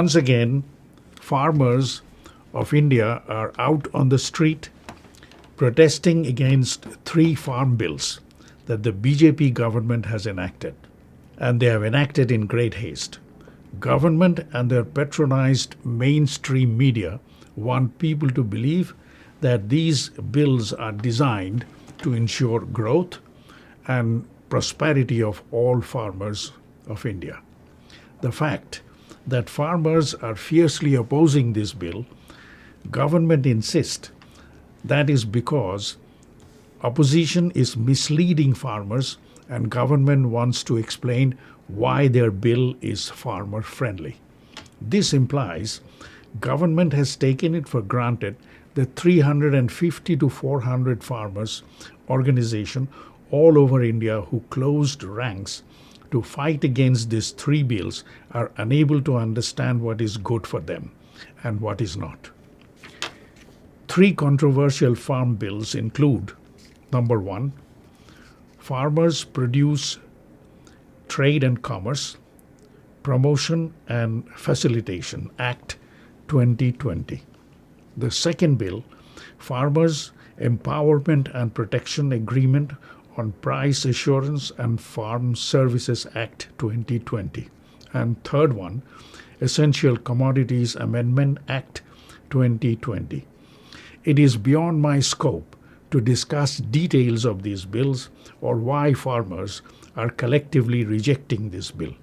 Once again, farmers of India are out on the street protesting against 3 farm bills that the BJP government has enacted. And they have enacted in great haste. Government and their patronized mainstream media want people to believe that these bills are designed to ensure growth and prosperity of all farmers of India. The fact that farmers are fiercely opposing this bill, government insists that is because opposition is misleading farmers, and government wants to explain why their bill is farmer friendly. This implies government has taken it for granted that 350 to 400 farmers organization all over India who closed ranks to fight against these 3 bills are unable to understand what is good for them and what is not. 3 controversial farm bills include: number 1, Farmers Produce Trade and Commerce Promotion and Facilitation Act 2020. The second bill, Farmers Empowerment and Protection Agreement on Price Assurance and Farm Services Act 2020. And third one, Essential Commodities Amendment Act 2020. It is beyond my scope to discuss details of these bills or why farmers are collectively rejecting this bill.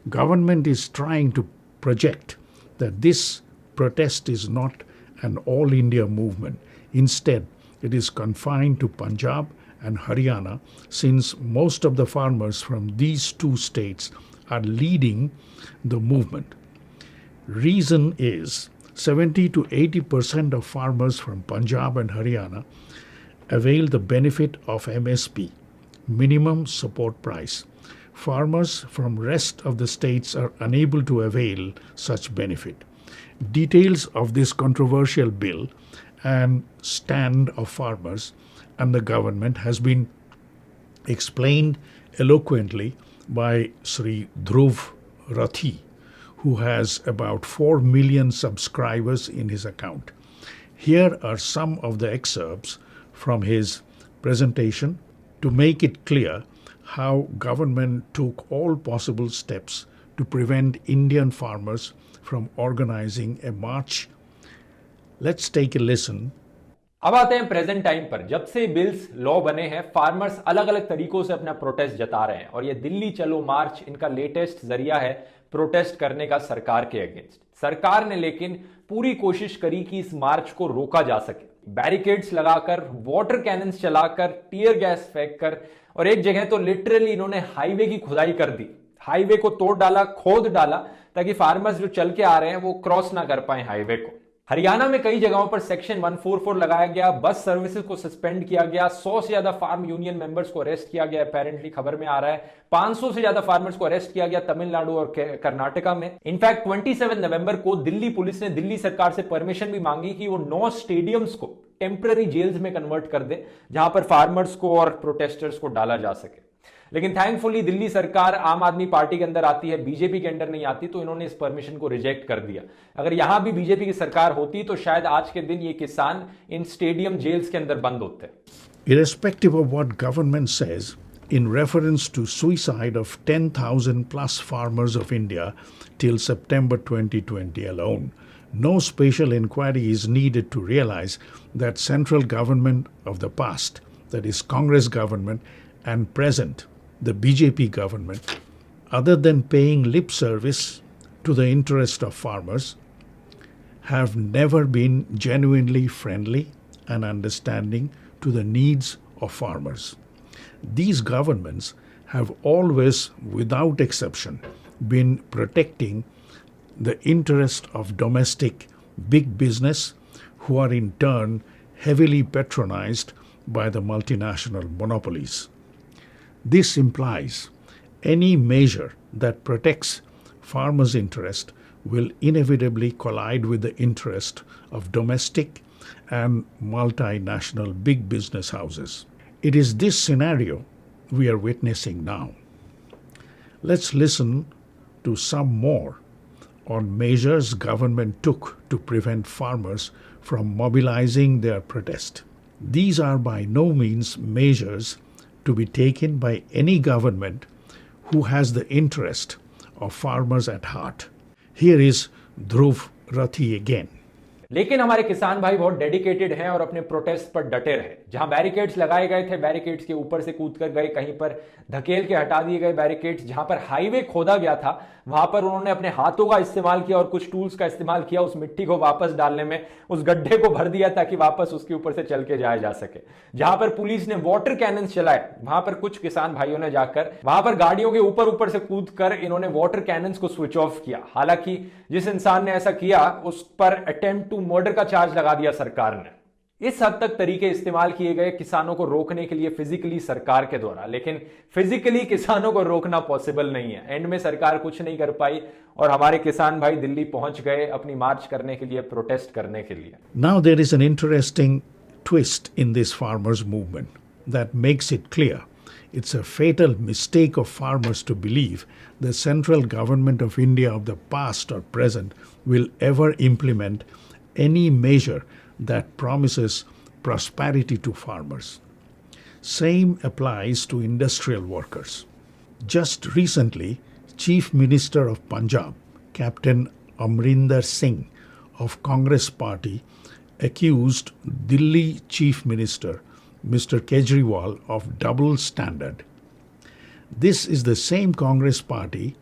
Government is trying to project that this protest is not an all-India movement. Instead, it is confined to Punjab and Haryana, since most of the farmers from these 2 states are leading the movement. Reason is 70 to 80% of farmers from Punjab and Haryana avail the benefit of MSP, minimum support price. Farmers from rest of the states are unable to avail such benefit. Details of this controversial bill and stand of farmers and the government has been explained eloquently by Sri Dhruv Rathi, who has about 4 million subscribers in his account. Here are some of the excerpts from his presentation to make it clear how government took all possible steps to prevent Indian farmers from organizing a march. Let's take a listen. अब आते हैं present time पर। जब से bills law बने हैं, farmers अलग अलग तरीकों से अपना प्रोटेस्ट जता रहे हैं और ये दिल्ली चलो मार्च इनका लेटेस्ट जरिया है प्रोटेस्ट करने का सरकार के अगेंस्ट। सरकार ने लेकिन पूरी कोशिश करी कि इस मार्च को रोका जा सके, बैरिकेड्स लगाकर, वाटर कैनन्स चलाकर, टीयर गैस फेंक कर, और एक जगह तो लिटरली इन्होंने हाईवे की खुदाई कर दी, हाईवे को तोड़ डाला, खोद डाला, ताकि फार्मर्स जो चल के आ रहे हैं वो क्रॉस ना कर पाए हाईवे को। हरियाणा में कई जगहों पर सेक्शन 144 लगाया गया, बस सर्विसेज को सस्पेंड किया गया, 100 से ज्यादा फार्म यूनियन मेंबर्स को अरेस्ट किया गया, अपेरेंटली खबर में आ रहा है 500 से ज्यादा फार्मर्स को अरेस्ट किया गया तमिलनाडु और कर्नाटका में। इनफैक्ट 27 नवंबर को दिल्ली पुलिस ने दिल्ली सरकार से परमिशन भी मांगी कि वो 9 स्टेडियम्स को टेम्पररी जेल्स में कन्वर्ट कर दे, जहां पर फार्मर्स को और प्रोटेस्टर्स को डाला जा सके। लेकिन थैंकफुली दिल्ली सरकार आम आदमी पार्टी के अंदर आती है, बीजेपी के अंदर नहीं आती, तो इन्होंने इस परमिशन को रिजेक्ट कर दिया। अगर यहां भी बीजेपी की सरकार होती तो शायद आज के दिन ये किसान इन स्टेडियम जेल्स के अंदर बंद होते। Irrespective of what government says in reference to suicide of 10,000 plus farmers of India till September 2020 alone, no special inquiry is needed to realize that central government of the past, that is Congress government, and present, the BJP government, other than paying lip service to the interest of farmers, have never been genuinely friendly and understanding to the needs of farmers. These governments have always, without exception, been protecting the interest of domestic big business, who are in turn heavily patronized by the multinational monopolies. This implies any measure that protects farmers' interest will inevitably collide with the interest of domestic and multinational big business houses. It is this scenario we are witnessing now. Let's listen to some more on measures government took to prevent farmers from mobilizing their protest. These are by no means measures to be taken by any government who has the interest of farmers at heart. Here is Dhruv Rathi again. लेकिन हमारे किसान भाई बहुत dedicated हैं और अपने protest पर डटे रहे। जहां बैरिकेड्स लगाए गए थे, बैरिकेड्स के ऊपर से कूद कर गए, कहीं पर धकेल के हटा दिए गए बैरिकेड्स। जहां पर हाईवे खोदा गया था वहां पर उन्होंने अपने हाथों का इस्तेमाल किया और कुछ टूल्स का इस्तेमाल किया उस मिट्टी को वापस डालने में, उस गड्ढे को भर दिया ताकि वापस उसके ऊपर से चल के जाया जा सके। जहां पर पुलिस ने वाटर कैनन चलाए, वहां पर कुछ किसान भाइयों ने जाकर वहां पर गाड़ियों के ऊपर से कूद कर इन्होंने वाटर कैनन को स्विच ऑफ किया। हालांकि जिस इंसान ने ऐसा किया उस पर अटेम्प्ट टू मर्डर का चार्ज लगा दिया सरकार ने। इस हद तक तरीके इस्तेमाल किए गए किसानों को रोकने के लिए फिजिकली सरकार के द्वारा, लेकिन फिजिकली किसानों को रोकना पॉसिबल नहीं है। एंड में सरकार कुछ नहीं कर पाई और हमारे किसान भाई दिल्ली पहुंच गए अपनी मार्च करने के लिए, प्रोटेस्ट करने के लिए। Now there is an interesting twist in this farmers movement that makes it clear it's a fatal mistake of farmers to believe the central government of India of the past or present will ever implement any measure that promises prosperity to farmers. Same applies to industrial workers. Just recently, Chief Minister of Punjab, Captain Amrinder Singh of Congress Party, accused Delhi Chief Minister Mr. Kejriwal of double standard. This is the same Congress Party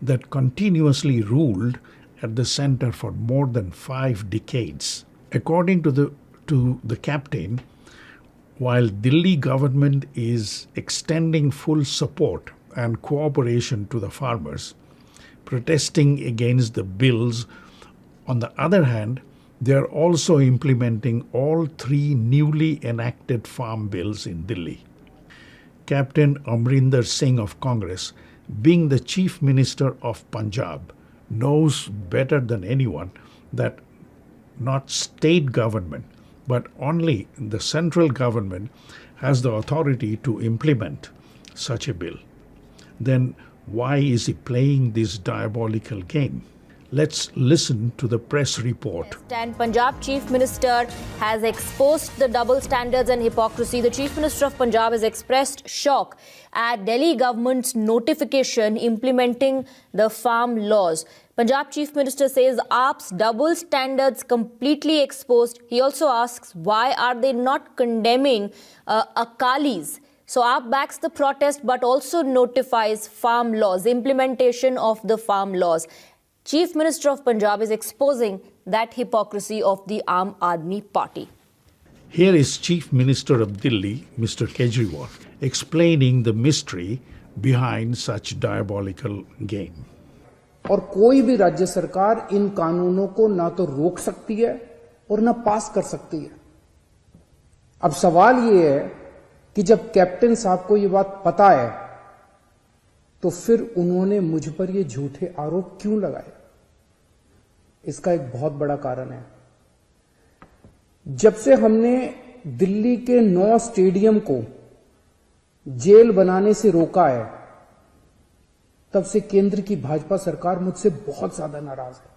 that continuously ruled at the center for more than 5 decades. According to the captain, while Delhi government is extending full support and cooperation to the farmers protesting against the bills, on the other hand, they are also implementing all 3 newly enacted farm bills in Delhi. Captain Amrinder Singh of Congress, being the Chief Minister of Punjab, knows better than anyone that not state government, but only the central government has the authority to implement such a bill. Then why is he playing this diabolical game? Let's listen to the press report. And Punjab Chief Minister has exposed the double standards and hypocrisy. The Chief Minister of Punjab has expressed shock at Delhi government's notification implementing the farm laws. Punjab Chief Minister says AAP's double standards completely exposed. He also asks why are they not condemning Akalis. So AAP backs the protest but also notifies farm laws, implementation of the farm laws. Chief Minister of Punjab is exposing that hypocrisy of the Aam Aadmi Party. Here is Chief Minister of Delhi, Mr. Kejriwal, explaining the mystery behind such diabolical game. और कोई भी राज्य सरकार इन कानूनों को ना तो रोक सकती है और ना पास कर सकती है। अब सवाल ये है कि जब कैप्टन साहब को ये बात पता है तो फिर उन्होंने मुझ पर ये झूठे आरोप क्यों लगाए? इसका एक बहुत बड़ा कारण है। जब से हमने दिल्ली के 9 स्टेडियम को जेल बनाने से रोका है, तब से केंद्र की भाजपा सरकार मुझसे बहुत ज्यादा नाराज है।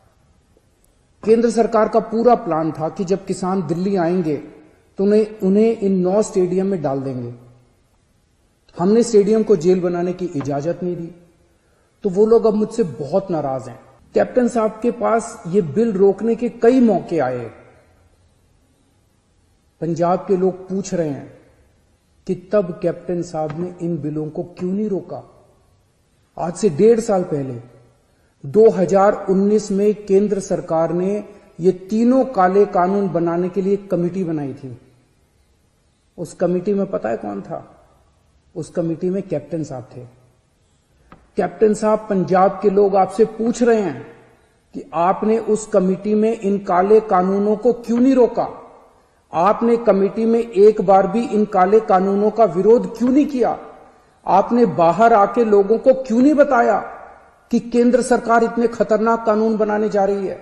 केंद्र सरकार का पूरा प्लान था कि जब किसान दिल्ली आएंगे तो उन्हें इन 9 स्टेडियम में डाल देंगे। हमने स्टेडियम को जेल बनाने की इजाजत नहीं दी, तो वो लोग अब मुझसे बहुत नाराज हैं। कैप्टन साहब के पास ये बिल रोकने के कई मौके आए। पंजाब के लोग पूछ रहे हैं कि तब कैप्टन साहब ने इन बिलों को क्यों नहीं रोका? आज से 1.5 साल पहले 2019 में केंद्र सरकार ने ये तीनों काले कानून बनाने के लिए एक कमेटी बनाई थी। उस कमेटी में पता है कौन था? उस कमेटी में कैप्टन साहब थे। कैप्टन साहब, पंजाब के लोग आपसे पूछ रहे हैं कि आपने उस कमेटी में इन काले कानूनों को क्यों नहीं रोका? आपने कमेटी में एक बार भी इन काले कानूनों का विरोध क्यों नहीं किया? आपने बाहर आके लोगों को क्यों नहीं बताया कि केंद्र सरकार इतने खतरनाक कानून बनाने जा रही है?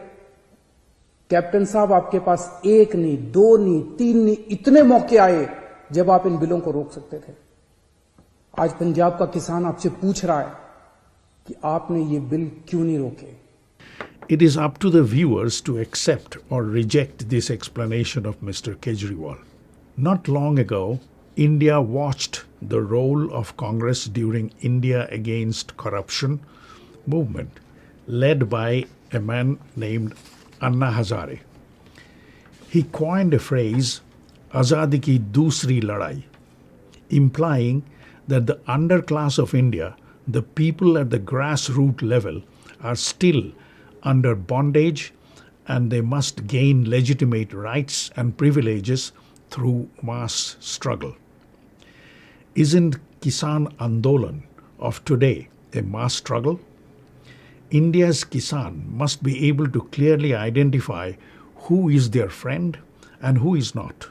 कैप्टन साहब, आपके पास 1 नहीं, 2 नहीं, 3 नहीं, इतने मौके आए जब आप इन बिलों को रोक सकते थे। आज पंजाब का किसान आपसे पूछ रहा है कि आपने ये बिल क्यों नहीं रोके? It is up to the viewers to accept or reject this explanation of Mr. Kejriwal. Not long ago, India watched the role of Congress during India Against Corruption movement, led by a man named Anna Hazare. He coined a phrase, Azadi ki dusri ladai, implying that the underclass of India, the people at the grassroots level, are still under bondage and they must gain legitimate rights and privileges through mass struggle. Isn't Kisan Andolan of today a mass struggle? India's Kisan must be able to clearly identify who is their friend and who is not.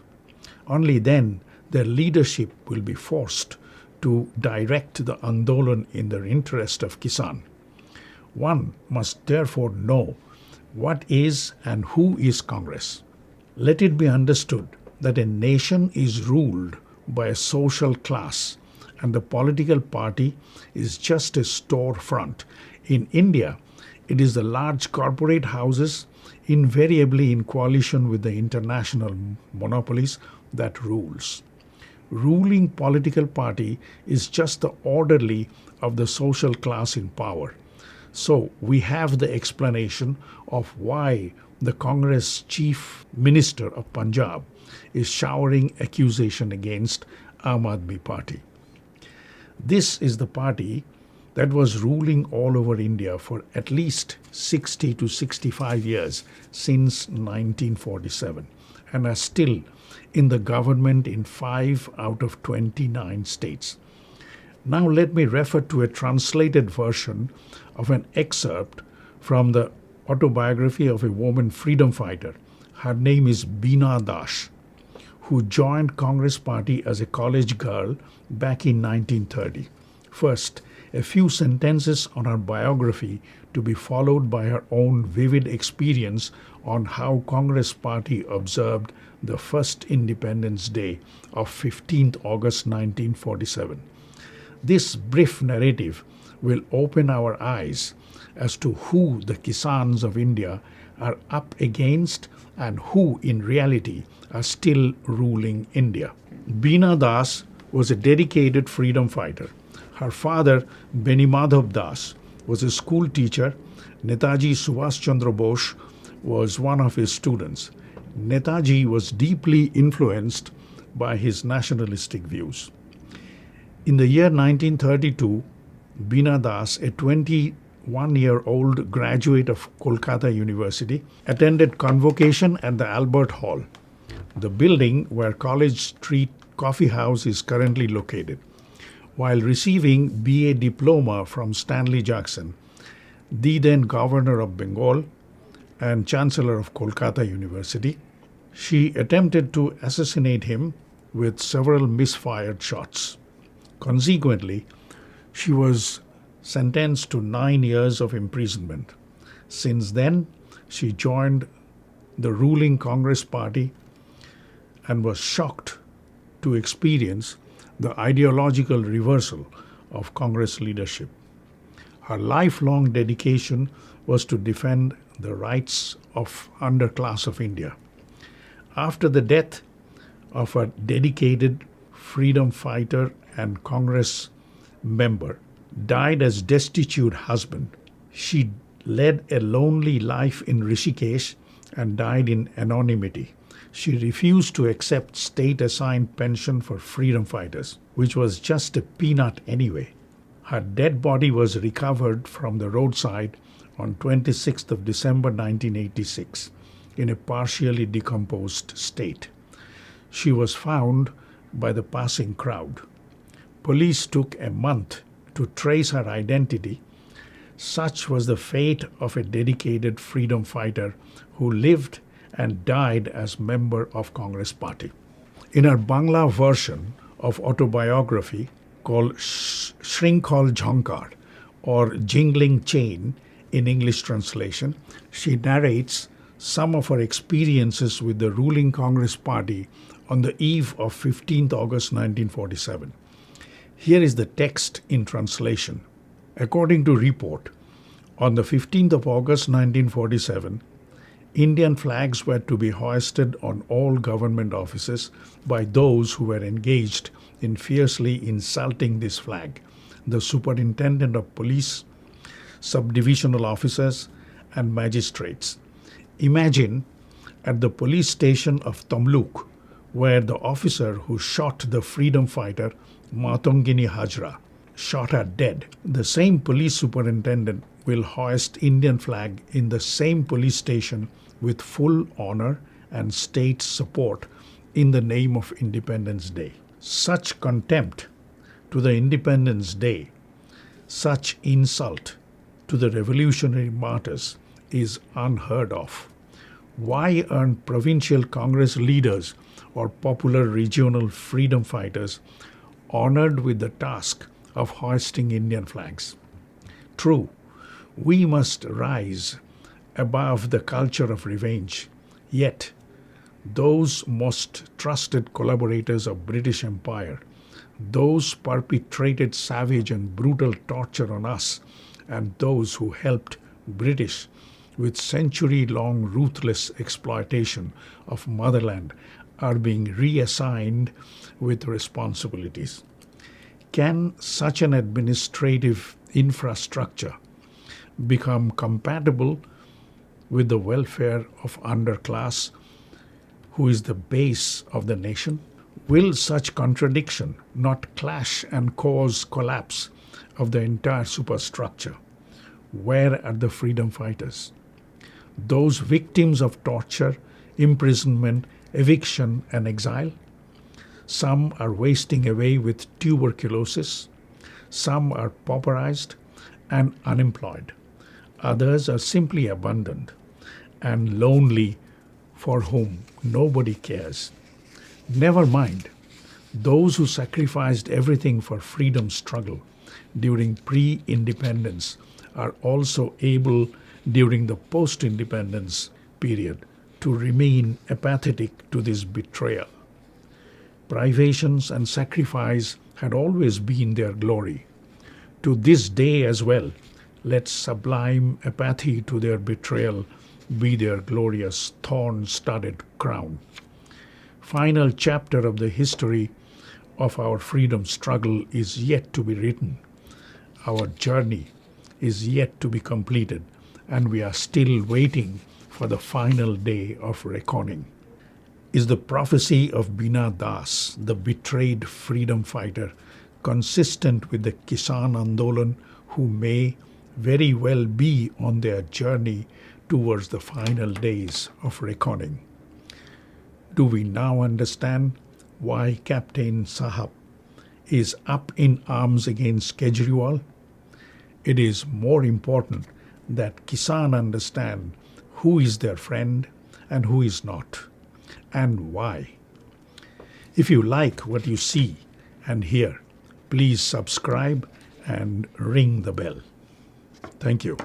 Only then their leadership will be forced to direct the Andolan in the interest of Kisan. One must therefore know what is and who is Congress. Let it be understood that a nation is ruled by a social class and the political party is just a storefront. In India, it is the large corporate houses, invariably in coalition with the international monopolies, that rules. Ruling political party is just the orderly of the social class in power. So we have the explanation of why the Congress Chief Minister of Punjab is showering accusation against Aam Aadmi Party. This is the party that was ruling all over India for at least 60 to 65 years since 1947 and are still in the government in 5 out of 29 states. Now let me refer to a translated version of an excerpt from the autobiography of a woman freedom fighter. Her name is Beena Das, who joined Congress Party as a college girl back in 1930. First, a few sentences on her biography to be followed by her own vivid experience on how Congress Party observed the first Independence Day of 15th August 1947. This brief narrative will open our eyes as to who the Kisans of India are up against and who in reality are still ruling India. Beena Das was a dedicated freedom fighter. Her father, Benimadhav Das, was a school teacher. Netaji Subhash Chandra Bose was one of his students. Netaji was deeply influenced by his nationalistic views. In the year 1932, Beena Das, a 21-year-old graduate of Kolkata University, attended convocation at the Albert Hall, the building where College Street Coffee House is currently located. While receiving BA diploma from Stanley Jackson, the then governor of Bengal and chancellor of Kolkata University, she attempted to assassinate him with several misfired shots. Consequently, she was sentenced to 9 years of imprisonment. Since then, she joined the ruling Congress Party and was shocked to experience the ideological reversal of Congress leadership. Her lifelong dedication was to defend the rights of underclass of India. After the death of a dedicated freedom fighter and Congress member, died as destitute husband, she led a lonely life in Rishikesh and died in anonymity. She refused to accept state-assigned pension for freedom fighters, which was just a peanut anyway. Her dead body was recovered from the roadside on 26th of December 1986 in a partially decomposed state. She was found by the passing crowd. Police took a month to trace her identity. Such was the fate of a dedicated freedom fighter who lived and died as member of Congress Party. In her Bangla version of autobiography called Shrinkhol Jhankar or Jingling Chain in English translation, she narrates some of her experiences with the ruling Congress Party on the eve of 15th August 1947. Here is the text in translation. According to report, On the 15th of August 1947, Indian flags were to be hoisted on all government offices by those who were engaged in fiercely insulting this flag: the superintendent of police, subdivisional officers, and magistrates. Imagine at the police station of Tamluk, where the officer who shot the freedom fighter Matongini Hajra shot her dead. The same police superintendent will hoist Indian flag in the same police station with full honor and state support in the name of Independence Day. Such contempt to the Independence Day, such insult to the revolutionary martyrs is unheard of. Why aren't provincial Congress leaders or popular regional freedom fighters honored with the task of hoisting Indian flags? True, we must rise above the culture of revenge. Yet, those most trusted collaborators of British Empire, those perpetrated savage and brutal torture on us, and those who helped British with century-long ruthless exploitation of motherland are being reassigned with responsibilities. Can such an administrative infrastructure become compatible with the welfare of underclass, who is the base of the nation? Will such contradiction not clash and cause collapse of the entire superstructure? Where are the freedom fighters? Those victims of torture, imprisonment, eviction, and exile? Some are wasting away with tuberculosis. Some are pauperized and unemployed. Others are simply abandoned and lonely, for whom nobody cares. Never mind those who sacrificed everything for freedom struggle during pre-independence are also able during the post-independence period to remain apathetic to this betrayal. Privations and sacrifice had always been their glory. To this day as well, let sublime apathy to their betrayal be their glorious thorn-studded crown. Final chapter of the history of our freedom struggle is yet to be written. Our journey is yet to be completed, and we are still waiting for the final day of reckoning. Is the prophecy of Bina Das, the betrayed freedom fighter, consistent with the Kisan Andolan, who may very well be on their journey towards the final days of reckoning? Do we now understand why Captain Sahab is up in arms against Kejriwal? It is more important that Kisan understand who is their friend and who is not, and why. If you like what you see and hear, please subscribe and ring the bell. Thank you.